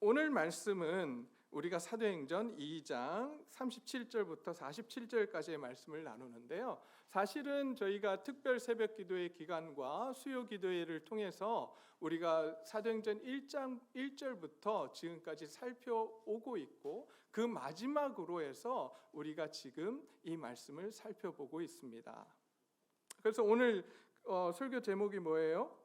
오늘 말씀은 우리가 사도행전 2장 37절부터 47절까지의 말씀을 나누는데요. 사실은 저희가 특별 새벽 기도회 기간과 수요 기도회를 통해서 우리가 사도행전 1장 1절부터 지금까지 살펴오고 있고, 그 마지막으로 해서 우리가 지금 이 말씀을 살펴보고 있습니다. 그래서 오늘 설교 제목이 뭐예요?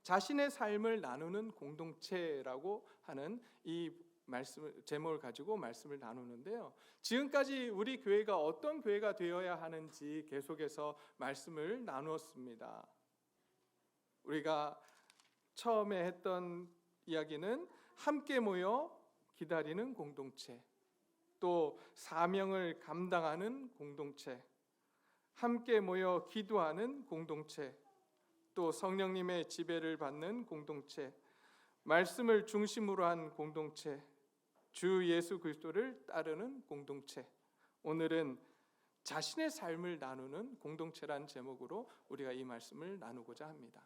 자신의 삶을 나누는 공동체라고 하는 이 말씀을 제목을 가지고 말씀을 나누는데요. 지금까지 우리 교회가 어떤 교회가 되어야 하는지 계속해서 말씀을 나누었습니다. 우리가 처음에 했던 이야기는 함께 모여 기다리는 공동체, 또 사명을 감당하는 공동체, 함께 모여 기도하는 공동체, 또 성령님의 지배를 받는 공동체, 말씀을 중심으로 한 공동체, 주 예수 그리스도를 따르는 공동체. 오늘은 자신의 삶을 나누는 공동체란 제목으로 우리가 이 말씀을 나누고자 합니다.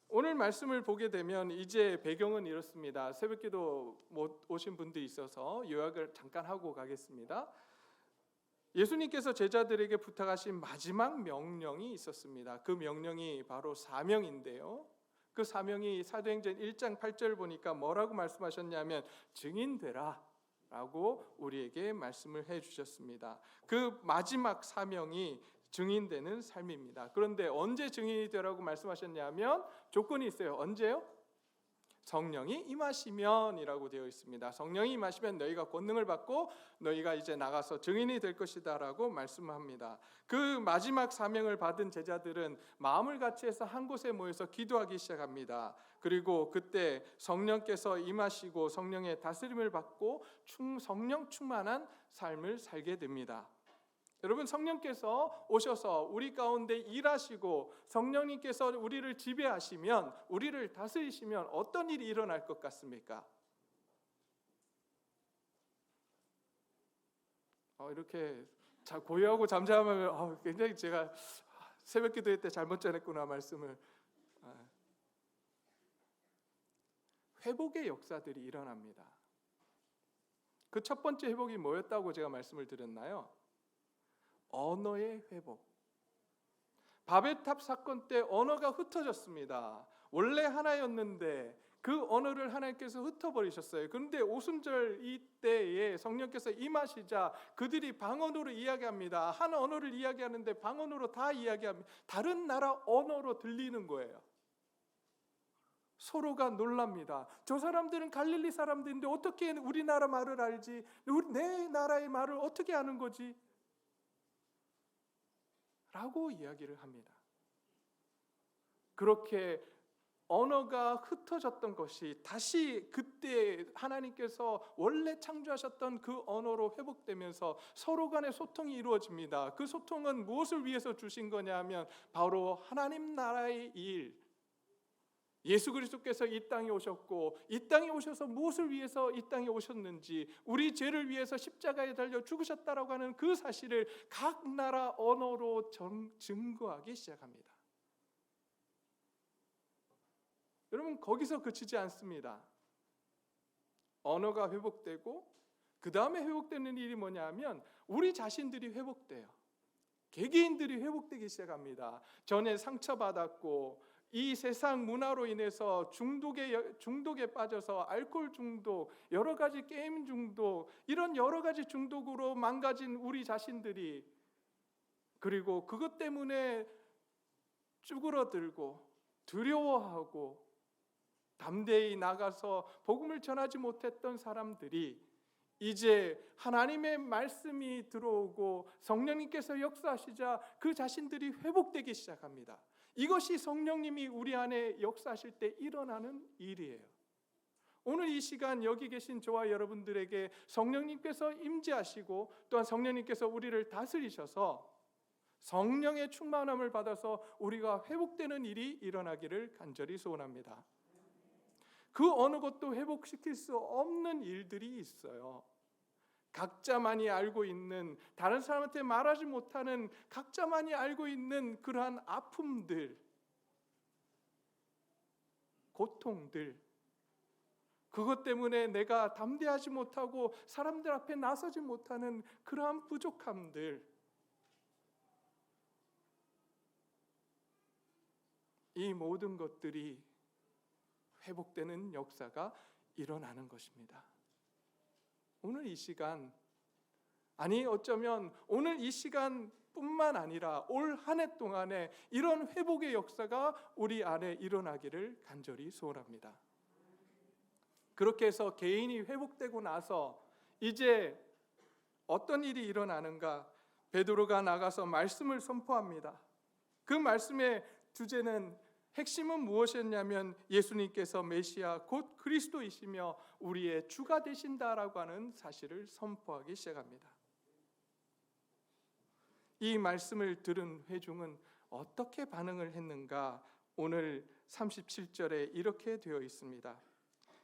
오늘 말씀을 보게 되면 이제 배경은 이렇습니다. 새벽기도 못 오신 분들이 있어서 요약을 잠깐 하고 가겠습니다. 예수님께서 제자들에게 부탁하신 마지막 명령이 있었습니다. 그 명령이 바로 사명인데요. 그 사명이 사도행전 1장 8절 보니까 뭐라고 말씀하셨냐면 증인되라 라고 우리에게 말씀을 해주셨습니다. 그 마지막 사명이 증인되는 삶입니다. 그런데 언제 증인이 되라고 말씀하셨냐면 조건이 있어요. 언제요? 성령이 임하시면이라고 되어 있습니다. 성령이 임하시면 너희가 권능을 받고 너희가 이제 나가서 증인이 될 것이다 라고 말씀합니다. 그 마지막 사명을 받은 제자들은 마음을 같이해서 한 곳에 모여서 기도하기 시작합니다. 그리고 그때 성령께서 임하시고 성령의 다스림을 받고 성령 충만한 삶을 살게 됩니다. 여러분, 성령께서 오셔서 우리 가운데 일하시고 성령님께서 우리를 지배하시면, 우리를 다스리시면 어떤 일이 일어날 것 같습니까? 이렇게 고요하고 잠잠하면 굉장히 제가 새벽 기도회 때 잘못 전했구나 말씀을. 회복의 역사들이 일어납니다. 그 첫 번째 회복이 뭐였다고 제가 말씀을 드렸나요? 언어의 회복. 바벨탑 사건 때 언어가 흩어졌습니다. 원래 하나였는데 그 언어를 하나님께서 흩어버리셨어요. 그런데 오순절 이때에 성령께서 임하시자 그들이 방언으로 이야기합니다. 한 언어를 이야기하는데 방언으로 다 이야기합니다. 다른 나라 언어로 들리는 거예요. 서로가 놀랍니다. 저 사람들은 갈릴리 사람들인데 어떻게 우리나라 말을 알지? 내 나라의 말을 어떻게 아는 거지? 라고 이야기를 합니다. 그렇게 언어가 흩어졌던 것이 다시 그때 하나님께서 원래 창조하셨던 그 언어로 회복되면서 서로 간의 소통이 이루어집니다. 그 소통은 무엇을 위해서 주신 거냐 하면 바로 하나님 나라의 일, 예수 그리스도께서 이 땅에 오셨고 이 땅에 오셔서 무엇을 위해서 이 땅에 오셨는지, 우리 죄를 위해서 십자가에 달려 죽으셨다라고 하는 그 사실을 각 나라 언어로 증거하기 시작합니다. 여러분, 거기서 그치지 않습니다. 언어가 회복되고 그 다음에 회복되는 일이 뭐냐 하면 우리 자신들이 회복돼요. 개개인들이 회복되기 시작합니다. 전에 상처받았고 이 세상 문화로 인해서 중독에 빠져서 알코올 중독, 여러 가지 게임 중독, 이런 여러 가지 중독으로 망가진 우리 자신들이, 그리고 그것 때문에 쭈그러들고 두려워하고 담대히 나가서 복음을 전하지 못했던 사람들이 이제 하나님의 말씀이 들어오고 성령님께서 역사하시자 그 자신들이 회복되기 시작합니다. 이것이 성령님이 우리 안에 역사하실 때 일어나는 일이에요. 오늘 이 시간 여기 계신 저와 여러분들에게 성령님께서 임재하시고 또한 성령님께서 우리를 다스리셔서 성령의 충만함을 받아서 우리가 회복되는 일이 일어나기를 간절히 소원합니다. 그 어느 것도 회복시킬 수 없는 일들이 있어요. 각자만이 알고 있는, 다른 사람한테 말하지 못하는 각자만이 알고 있는 그러한 아픔들, 고통들, 그것 때문에 내가 담대하지 못하고 사람들 앞에 나서지 못하는 그러한 부족함들, 이 모든 것들이 회복되는 역사가 일어나는 것입니다. 오늘 이 시간, 아니 어쩌면 오늘 이 시간뿐만 아니라 올 한 해 동안에 이런 회복의 역사가 우리 안에 일어나기를 간절히 소원합니다. 그렇게 해서 개인이 회복되고 나서 이제 어떤 일이 일어나는가? 베드로가 나가서 말씀을 선포합니다. 그 말씀의 주제는, 핵심은 무엇이었냐면 예수님께서 메시아 곧 그리스도이시며 우리의 주가 되신다라고 하는 사실을 선포하기 시작합니다. 이 말씀을 들은 회중은 어떻게 반응을 했는가? 오늘 37절에 이렇게 되어 있습니다.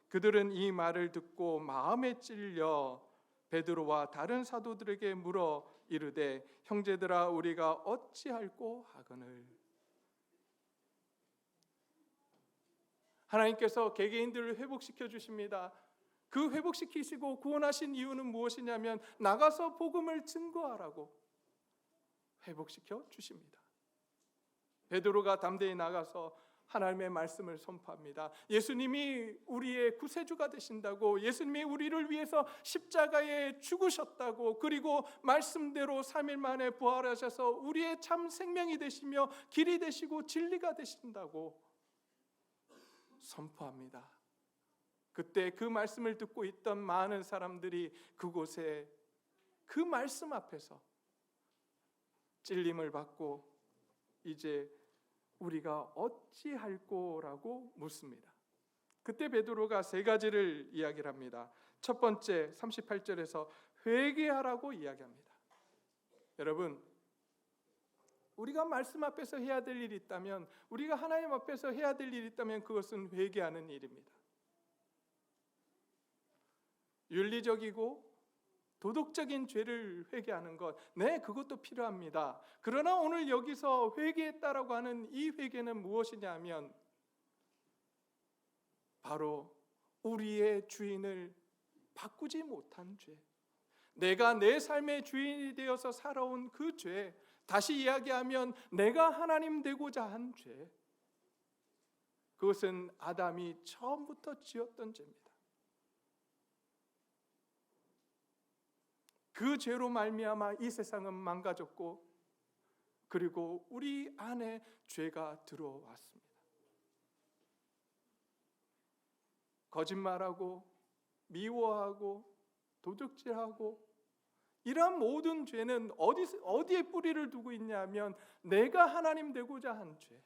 그들은 이 말을 듣고 마음에 찔려 베드로와 다른 사도들에게 물어 이르되 형제들아 우리가 어찌할꼬 하거늘. 하나님께서 개개인들을 회복시켜 주십니다. 그 회복시키시고 구원하신 이유는 무엇이냐면 나가서 복음을 증거하라고 회복시켜 주십니다. 베드로가 담대히 나가서 하나님의 말씀을 선포합니다. 예수님이 우리의 구세주가 되신다고, 예수님이 우리를 위해서 십자가에 죽으셨다고, 그리고 말씀대로 3일 만에 부활하셔서 우리의 참 생명이 되시며 길이 되시고 진리가 되신다고 선포합니다. 그때 그 말씀을 듣고 있던 많은 사람들이 그곳에 그 말씀 앞에서 찔림을 받고 이제 우리가 어찌할꼬라고 묻습니다. 그때 베드로가 세 가지를 이야기를 합니다. 첫 번째 38절에서 회개하라고 이야기합니다. 여러분, 우리가 말씀 앞에서 해야 될 일이 있다면, 우리가 하나님 앞에서 해야 될 일이 있다면 그것은 회개하는 일입니다. 윤리적이고 도덕적인 죄를 회개하는 것, 네, 그것도 필요합니다. 그러나 오늘 여기서 회개했다라고 하는 이 회개는 무엇이냐 하면 바로 우리의 주인을 바꾸지 못한 죄, 내가 내 삶의 주인이 되어서 살아온 그 죄, 다시 이야기하면 내가 하나님 되고자 한 죄, 그것은 아담이 처음부터 지었던 죄입니다. 그 죄로 말미암아 이 세상은 망가졌고, 그리고 우리 안에 죄가 들어왔습니다. 거짓말하고 미워하고 도둑질하고 이러한 모든 죄는 어디에 뿌리를 두고 있냐면 내가 하나님 되고자 한 죄,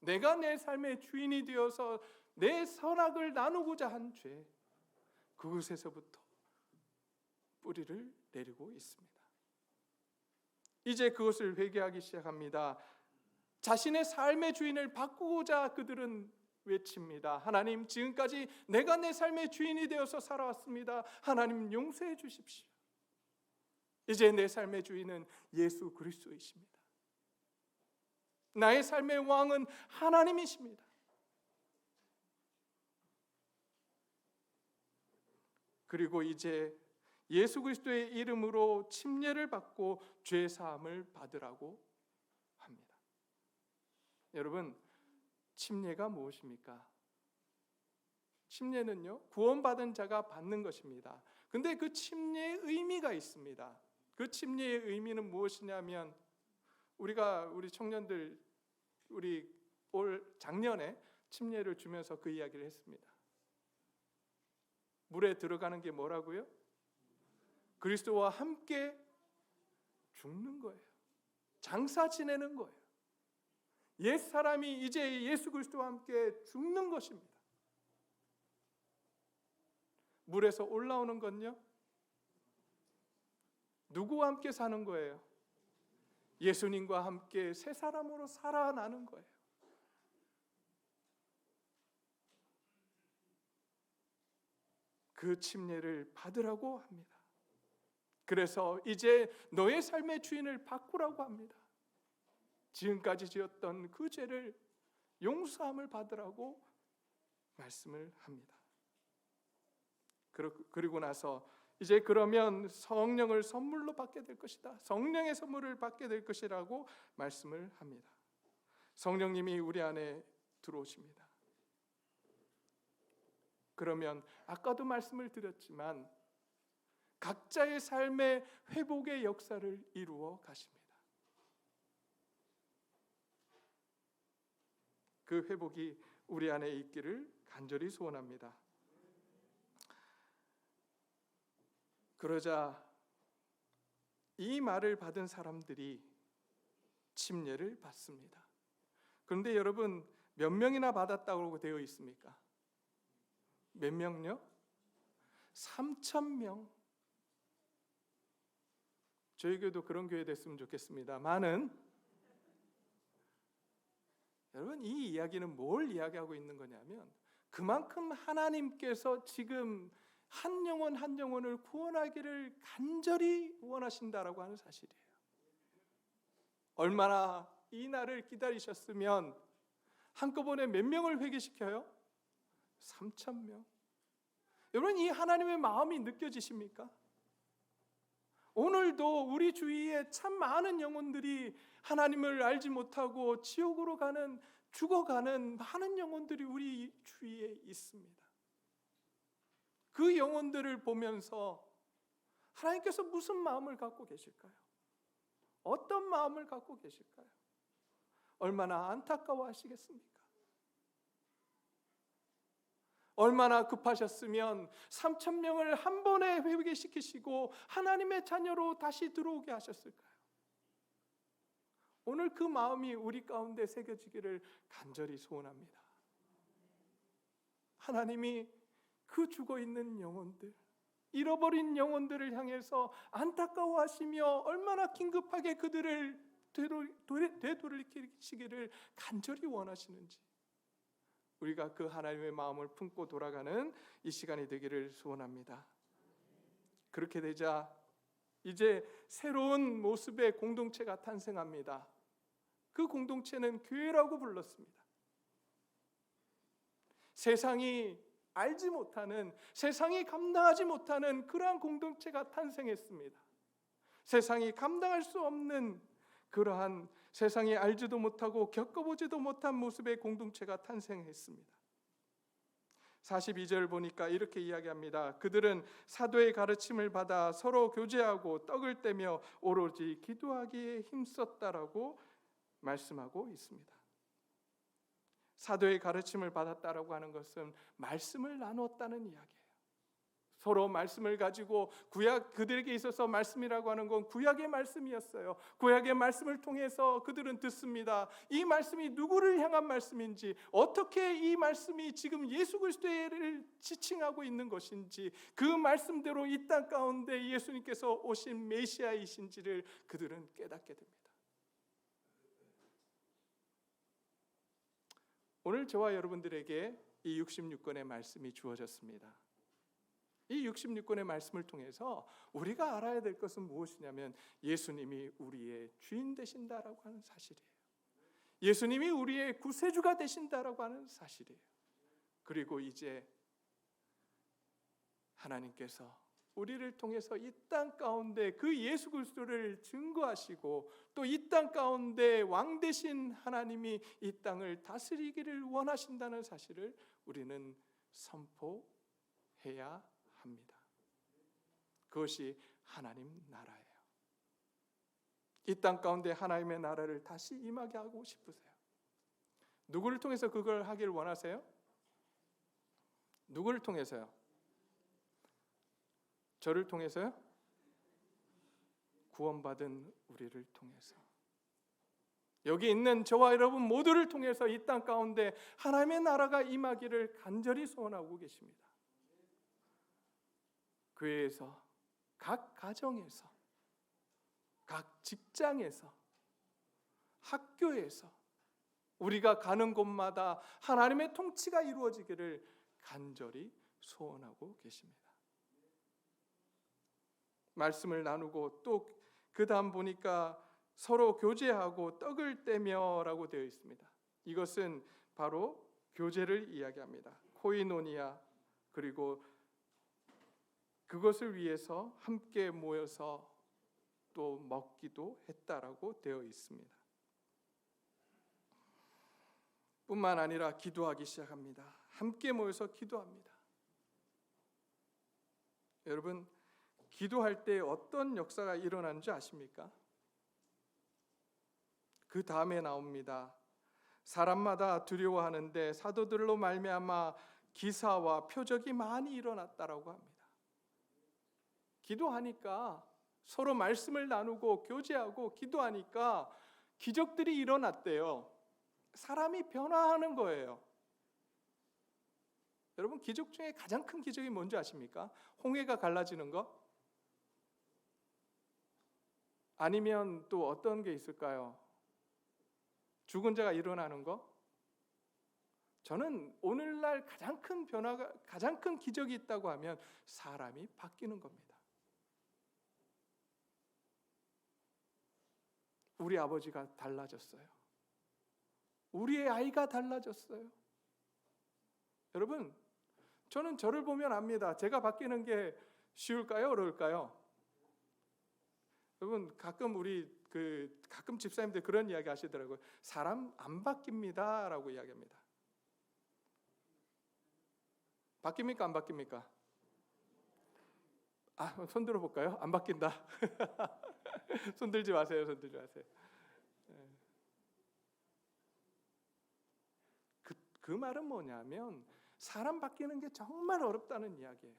내가 내 삶의 주인이 되어서 내 선악을 나누고자 한 죄, 그곳에서부터 뿌리를 내리고 있습니다. 이제 그것을 회개하기 시작합니다. 자신의 삶의 주인을 바꾸고자 그들은 외칩니다. 하나님, 지금까지 내가 내 삶의 주인이 되어서 살아왔습니다. 하나님 용서해 주십시오. 이제 내 삶의 주인은 예수 그리스도이십니다. 나의 삶의 왕은 하나님이십니다. 그리고 이제 예수 그리스도의 이름으로 침례를 받고 죄 사함을 받으라고 합니다. 여러분, 침례가 무엇입니까? 침례는요, 구원받은 자가 받는 것입니다. 근데 그 침례의 의미가 있습니다. 그 침례의 의미는 무엇이냐면, 우리 청년들, 우리 올 작년에 침례를 주면서 그 이야기를 했습니다. 물에 들어가는 게 뭐라고요? 그리스도와 함께 죽는 거예요. 장사 지내는 거예요. 옛 사람이 이제 예수 그리스도와 함께 죽는 것입니다. 물에서 올라오는 건요, 누구와 함께 사는 거예요? 예수님과 함께 새 사람으로 살아나는 거예요. 그 침례를 받으라고 합니다. 그래서 이제 너의 삶의 주인을 바꾸라고 합니다. 지금까지 지었던 그 죄를 용서함을 받으라고 말씀을 합니다. 그리고 나서 이제 그러면 성령을 선물로 받게 될 것이다. 성령의 선물을 받게 될 것이라고 말씀을 합니다. 성령님이 우리 안에 들어오십니다. 그러면 아까도 말씀을 드렸지만 각자의 삶의 회복의 역사를 이루어 가십니다. 그 회복이 우리 안에 있기를 간절히 소원합니다. 그러자 이 말을 받은 사람들이 침례를 받습니다. 그런데 여러분, 몇 명이나 받았다고 되어 있습니까? 몇 명요? 3,000명. 저희 교회도 그런 교회 됐으면 좋겠습니다. 여러분, 이 이야기는 뭘 이야기하고 있는 거냐면 그만큼 하나님께서 지금 한 영혼 한 영혼을 구원하기를 간절히 원하신다라고 하는 사실이에요. 얼마나 이 날을 기다리셨으면 한꺼번에 몇 명을 회개시켜요? 3,000명. 여러분, 이 하나님의 마음이 느껴지십니까? 오늘도 우리 주위에 참 많은 영혼들이 하나님을 알지 못하고 지옥으로 가는, 죽어가는 많은 영혼들이 우리 주위에 있습니다. 그 영혼들을 보면서 하나님께서 무슨 마음을 갖고 계실까요? 어떤 마음을 갖고 계실까요? 얼마나 안타까워하시겠습니까? 얼마나 급하셨으면 3,000명을 한 번에 회개시키시고 하나님의 자녀로 다시 들어오게 하셨을까요? 오늘 그 마음이 우리 가운데 새겨지기를 간절히 소원합니다. 하나님이 그 죽어있는 영혼들, 잃어버린 영혼들을 향해서 안타까워하시며 얼마나 긴급하게 그들을 되돌리시기를 간절히 원하시는지, 우리가 그 하나님의 마음을 품고 돌아가는 이 시간이 되기를 소원합니다. 그렇게 되자 이제 새로운 모습의 공동체가 탄생합니다. 그 공동체는 교회라고 불렀습니다. 세상이 알지 못하는, 세상이 감당하지 못하는 그러한 공동체가 탄생했습니다. 세상이 감당할 수 없는 그러한, 세상이 알지도 못하고 겪어보지도 못한 모습의 공동체가 탄생했습니다. 42절 보니까 이렇게 이야기합니다. 그들은 사도의 가르침을 받아 서로 교제하고 떡을 떼며 오로지 기도하기에 힘썼다라고 말씀하고 있습니다. 사도의 가르침을 받았다라고 하는 것은 말씀을 나누었다는 이야기예요. 서로 말씀을 가지고, 구약, 그들에게 있어서 말씀이라고 하는 건 구약의 말씀이었어요. 구약의 말씀을 통해서 그들은 듣습니다. 이 말씀이 누구를 향한 말씀인지, 어떻게 이 말씀이 지금 예수 그리스도를 지칭하고 있는 것인지, 그 말씀대로 이 땅 가운데 예수님께서 오신 메시아이신지를 그들은 깨닫게 됩니다. 오늘 저와 여러분들에게 이 66권의 말씀이 주어졌습니다. 이 66권의 말씀을 통해서 우리가 알아야 될 것은 무엇이냐면 예수님이 우리의 주인 되신다라고 하는 사실이에요. 예수님이 우리의 구세주가 되신다라고 하는 사실이에요. 그리고 이제 하나님께서 우리를 통해서 이 땅 가운데 그 예수 그리스도를 증거하시고, 또 이 땅 가운데 왕 되신 하나님이 이 땅을 다스리기를 원하신다는 사실을 우리는 선포해야 합니다. 그것이 하나님 나라예요. 이 땅 가운데 하나님의 나라를 다시 임하게 하고 싶으세요? 누구를 통해서 그걸 하길 원하세요? 누구를 통해서요? 저를 통해서요? 구원받은 우리를 통해서, 여기 있는 저와 여러분 모두를 통해서 이 땅 가운데 하나님의 나라가 임하기를 간절히 소원하고 계십니다. 교회에서, 각 가정에서, 각 직장에서, 학교에서, 우리가 가는 곳마다 하나님의 통치가 이루어지기를 간절히 소원하고 계십니다. 말씀을 나누고, 또 그 다음 보니까 서로 교제하고 떡을 떼며라고 되어 있습니다. 이것은 바로 교제를 이야기합니다. 코이노니아, 그리고 그것을 위해서 함께 모여서 또 먹기도 했다라고 되어 있습니다. 뿐만 아니라 기도하기 시작합니다. 함께 모여서 기도합니다. 여러분, 기도할 때 어떤 역사가 일어나는 줄 아십니까? 그 다음에 나옵니다. 사람마다 두려워하는데 사도들로 말미암아 기사와 표적이 많이 일어났다라고 합니다. 기도하니까, 서로 말씀을 나누고 교제하고 기도하니까 기적들이 일어났대요. 사람이 변화하는 거예요. 여러분, 기적 중에 가장 큰 기적이 뭔지 아십니까? 홍해가 갈라지는 거? 아니면 또 어떤 게 있을까요? 죽은 자가 일어나는 거? 저는 오늘날 가장 큰 변화가, 가장 큰 기적이 있다고 하면 사람이 바뀌는 겁니다. 우리 아버지가 달라졌어요. 우리의 아이가 달라졌어요. 여러분, 저는 저를 보면 압니다. 제가 바뀌는 게 쉬울까요? 어려울까요? 여러분, 가끔 집사님들 그런 이야기 하시더라고요. 사람 안 바뀝니다 라고 이야기합니다. 바뀝니까? 안 바뀝니까? 손 들어볼까요? 안 바뀐다. 손 들지 마세요. 손 들지 마세요. 그 말은 뭐냐면 사람 바뀌는 게 정말 어렵다는 이야기예요.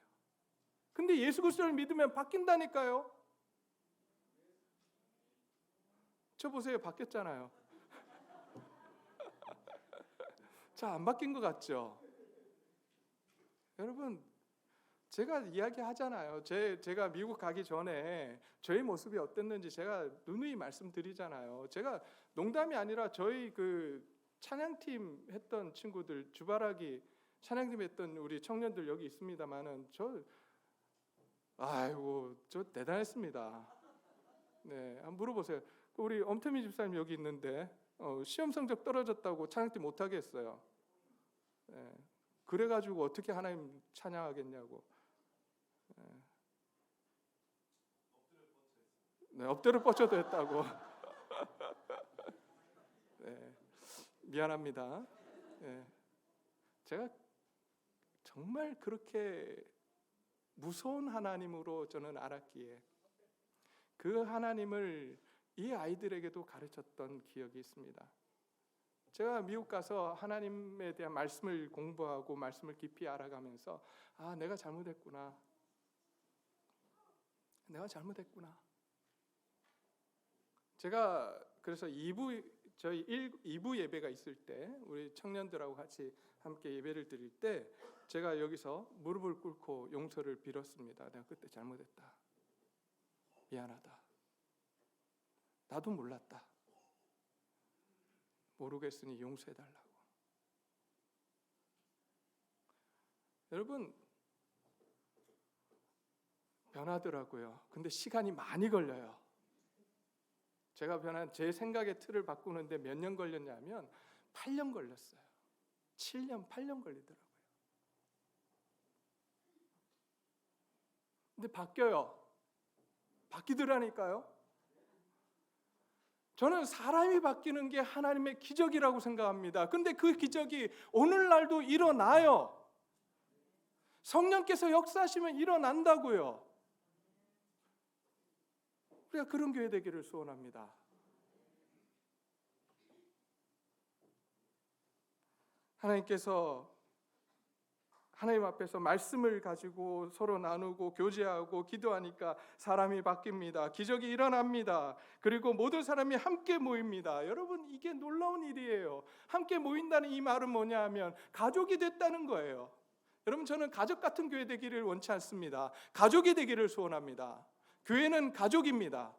근데 예수 그리스도를 믿으면 바뀐다니까요. 저 보세요. 바뀌었잖아요. 자, 안 바뀐 것 같죠? 여러분, 제가 이야기하잖아요. 제가 미국 가기 전에 저희 모습이 어땠는지 제가 누누이 말씀드리잖아요. 제가 농담이 아니라 저희 찬양팀 했던 친구들, 주바라기 찬양팀 했던 우리 청년들 여기 있습니다만은 저 대단했습니다. 네, 한번 물어보세요. 우리 엄태미 집사님 여기 있는데 시험 성적 떨어졌다고 찬양팀 못하게 했어요. 네, 그래가지고 어떻게 하나님 찬양하겠냐고. 네, 엎드려 뻗쳐도 했다고. 네, 미안합니다. 네, 제가 정말 그렇게 무서운 하나님으로 저는 알았기에 그 하나님을 이 아이들에게도 가르쳤던 기억이 있습니다. 제가 미국 가서 하나님에 대한 말씀을 공부하고 말씀을 깊이 알아가면서 내가 잘못했구나. 제가 그래서 2부 예배가 있을 때 우리 청년들하고 같이 함께 예배를 드릴 때 제가 여기서 무릎을 꿇고 용서를 빌었습니다. 내가 그때 잘못했다. 미안하다. 나도 몰랐다. 모르겠으니 용서해달라고. 여러분, 변하더라고요. 근데 시간이 많이 걸려요. 제가 제 생각의 틀을 바꾸는데 몇 년 걸렸냐면 8년 걸렸어요. 7년, 8년 걸리더라고요. 근데 바뀌어요. 바뀌더라니까요. 저는 사람이 바뀌는 게 하나님의 기적이라고 생각합니다. 근데 그 기적이 오늘날도 일어나요. 성령께서 역사하시면 일어난다고요. 우리가 그런 교회 되기를 소원합니다. 하나님 앞에서 말씀을 가지고 서로 나누고 교제하고 기도하니까 사람이 바뀝니다. 기적이 일어납니다. 그리고 모든 사람이 함께 모입니다. 여러분, 이게 놀라운 일이에요. 함께 모인다는 이 말은 뭐냐 하면 가족이 됐다는 거예요. 여러분, 저는 가족 같은 교회 되기를 원치 않습니다. 가족이 되기를 소원합니다. 교회는 가족입니다.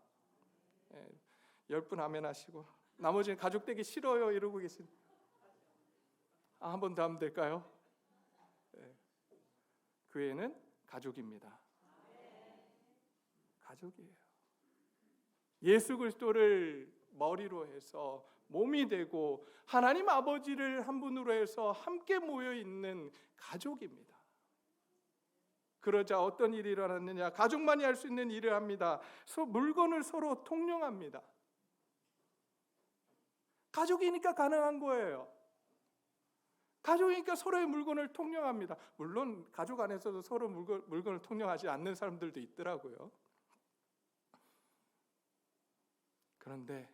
10분 아멘 하시고 나머지는 가족 되기 싫어요 이러고 계신. 한 번 더 하면 될까요? 교회는 가족입니다. 가족이에요. 예수 그리스도를 머리로 해서 몸이 되고 하나님 아버지를 한 분으로 해서 함께 모여 있는 가족입니다. 그러자 어떤 일이 일어났느냐? 가족만이 할 수 있는 일을 합니다. 물건을 서로 통용합니다. 가족이니까 가능한 거예요. 가족이니까 서로의 물건을 통용합니다. 물론 가족 안에서도 서로 물건을 통용하지 않는 사람들도 있더라고요. 그런데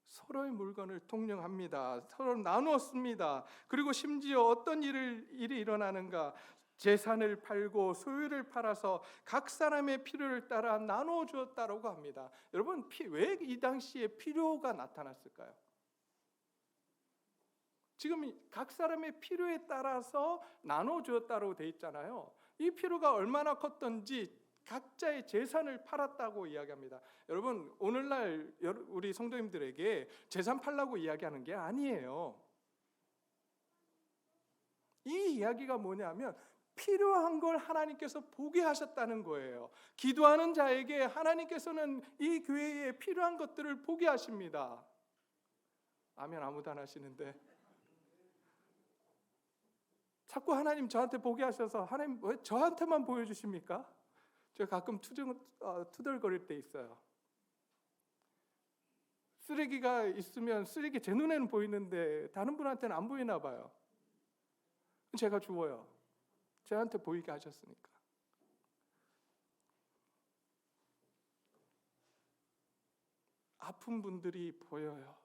서로의 물건을 통용합니다. 서로 나누었습니다. 그리고 심지어 어떤 일이 일어나는가? 재산을 팔고 소유를 팔아서 각 사람의 필요를 따라 나누어 주었다라고 합니다. 여러분, 왜 이 당시에 필요가 나타났을까요? 지금 각 사람의 필요에 따라서 나눠 주었다고 돼 있잖아요. 이 필요가 얼마나 컸던지 각자의 재산을 팔았다고 이야기합니다. 여러분, 오늘날 우리 성도님들에게 재산 팔라고 이야기하는 게 아니에요. 이 이야기가 뭐냐면 필요한 걸 하나님께서 보게 하셨다는 거예요. 기도하는 자에게 하나님께서는 이 교회에 필요한 것들을 보게 하십니다. 아멘. 아무도 안 하시는데. 자꾸 하나님 저한테 보게 하셔서 하나님 왜 저한테만 보여주십니까? 제가 가끔 투덜거릴 때 있어요. 쓰레기가 있으면 쓰레기 제 눈에는 보이는데 다른 분한테는 안 보이나 봐요. 제가 주워요. 저한테 보이게 하셨으니까. 아픈 분들이 보여요.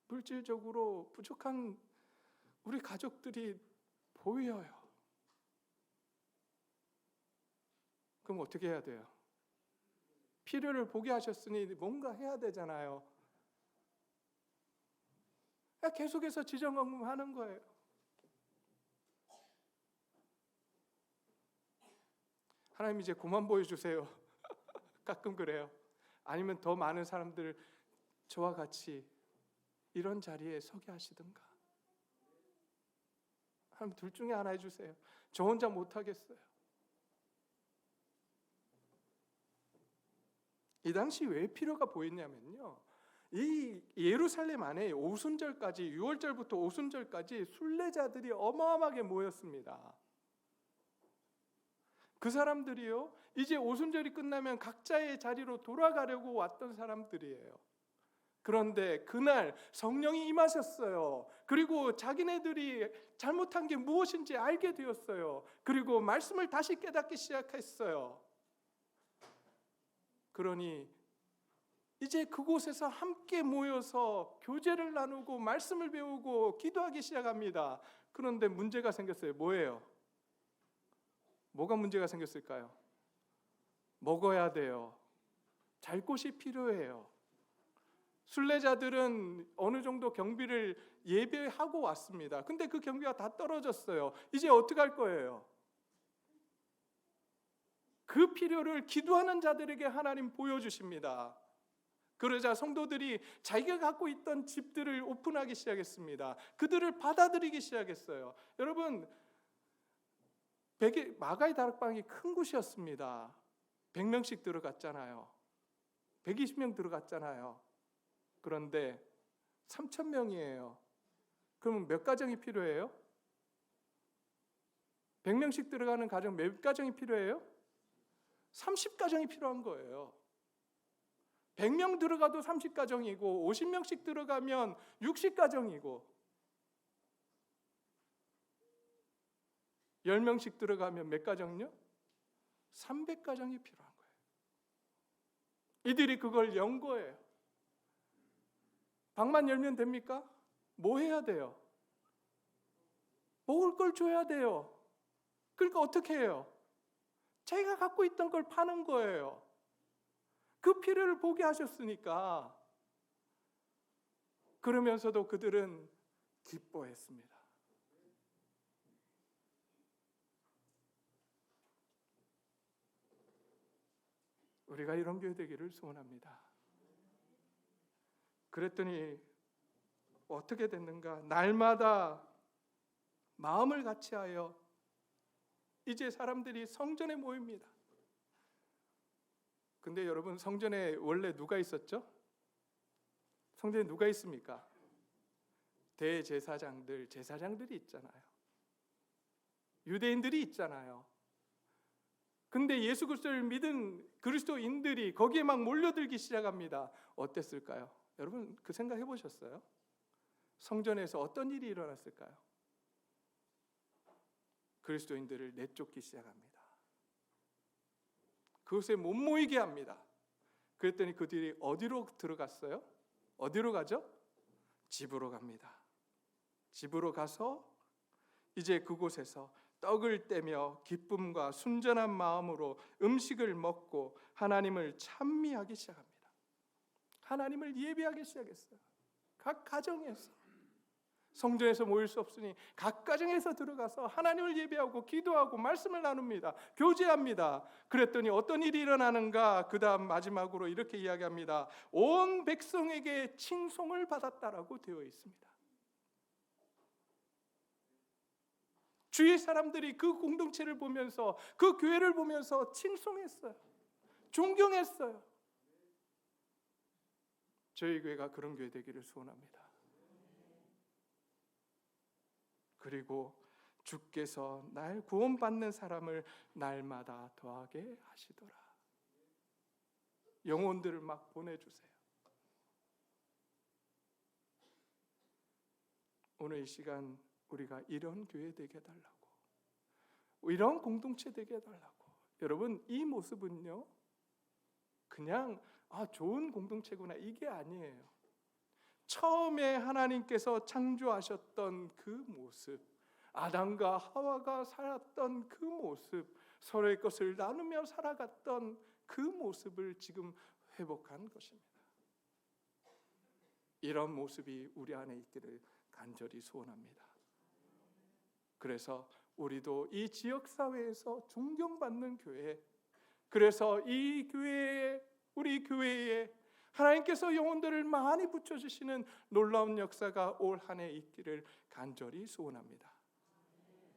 물질적으로 부족한 우리 가족들이 보여요. 그럼 어떻게 해야 돼요? 필요를 보게 하셨으니 뭔가 해야 되잖아요. 계속해서 지정언급하는 거예요. 하나님 이제 그만 보여주세요. 가끔 그래요. 아니면 더 많은 사람들 저와 같이 이런 자리에 서게 하시든가. 하나님 둘 중에 하나 해주세요. 저 혼자 못하겠어요. 이 당시 왜 필요가 보였냐면요, 이 예루살렘 안에 오순절까지 6월절부터 오순절까지 순례자들이 어마어마하게 모였습니다. 그 사람들이요, 이제 오순절이 끝나면 각자의 자리로 돌아가려고 왔던 사람들이에요. 그런데 그날 성령이 임하셨어요. 그리고 자기네들이 잘못한 게 무엇인지 알게 되었어요. 그리고 말씀을 다시 깨닫기 시작했어요. 그러니 이제 그곳에서 함께 모여서 교제를 나누고 말씀을 배우고 기도하기 시작합니다. 그런데 문제가 생겼어요. 뭐예요? 뭐가 문제가 생겼을까요? 먹어야 돼요. 잘 곳이 필요해요. 순례자들은 어느 정도 경비를 예배하고 왔습니다. 근데 그 경비가 다 떨어졌어요. 이제 어떻게 할 거예요? 그 필요를 기도하는 자들에게 하나님 보여주십니다. 그러자 성도들이 자기가 갖고 있던 집들을 오픈하기 시작했습니다. 그들을 받아들이기 시작했어요. 여러분, 마가의 다락방이 큰 곳이었습니다. 100명씩 들어갔잖아요. 120명 들어갔잖아요. 그런데 3,000명이에요. 그러면 몇 가정이 필요해요? 100명씩 들어가는 가정 몇 가정이 필요해요? 30가정이 필요한 거예요. 100명 들어가도 30가정이고 50명씩 들어가면 60가정이고 10명씩 들어가면 몇 가정요? 300가정이 필요한 거예요. 이들이 그걸 연 거예요. 방만 열면 됩니까? 뭐 해야 돼요? 먹을 걸 줘야 돼요. 그러니까 어떻게 해요? 자기가 갖고 있던 걸 파는 거예요. 그 필요를 보게 하셨으니까. 그러면서도 그들은 기뻐했습니다. 우리가 이런 교회 되기를 소원합니다. 그랬더니 어떻게 됐는가? 날마다 마음을 같이하여 이제 사람들이 성전에 모입니다. 근데 여러분, 성전에 원래 누가 있었죠? 성전에 누가 있습니까? 대제사장들, 제사장들이 있잖아요. 유대인들이 있잖아요. 근데 예수 그리스도를 믿은 그리스도인들이 거기에 막 몰려들기 시작합니다. 어땠을까요? 여러분, 그 생각 해보셨어요? 성전에서 어떤 일이 일어났을까요? 그리스도인들을 내쫓기 시작합니다. 그곳에 못 모이게 합니다. 그랬더니 그들이 어디로 들어갔어요? 어디로 가죠? 집으로 갑니다. 집으로 가서 이제 그곳에서 떡을 떼며 기쁨과 순전한 마음으로 음식을 먹고 하나님을 찬미하기 시작합니다. 하나님을 예배하기 시작했어요. 각 가정에서. 성전에서 모일 수 없으니 각 가정에서 들어가서 하나님을 예배하고 기도하고 말씀을 나눕니다. 교제합니다. 그랬더니 어떤 일이 일어나는가? 그 다음 마지막으로 이렇게 이야기합니다. 온 백성에게 칭송을 받았다라고 되어 있습니다. 주위 사람들이 그 공동체를 보면서, 그 교회를 보면서 칭송했어요. 존경했어요. 저희 교회가 그런 교회 되기를 소원합니다. 그리고 주께서 날 구원받는 사람을 날마다 더하게 하시더라. 영혼들을 막 보내주세요. 오늘 이 시간 우리가 이런 교회 되게 해달라고, 이런 공동체 되게 해달라고. 여러분, 이 모습은요, 그냥 좋은 공동체구나, 이게 아니에요. 처음에 하나님께서 창조하셨던 그 모습, 아담과 하와가 살았던 그 모습, 서로의 것을 나누며 살아갔던 그 모습을 지금 회복한 것입니다. 이런 모습이 우리 안에 있기를 간절히 소원합니다. 그래서 우리도 이 지역사회에서 존경받는 교회, 그래서 이 교회에, 우리 교회에 하나님께서 영혼들을 많이 붙여주시는 놀라운 역사가 올 한 해 있기를 간절히 소원합니다.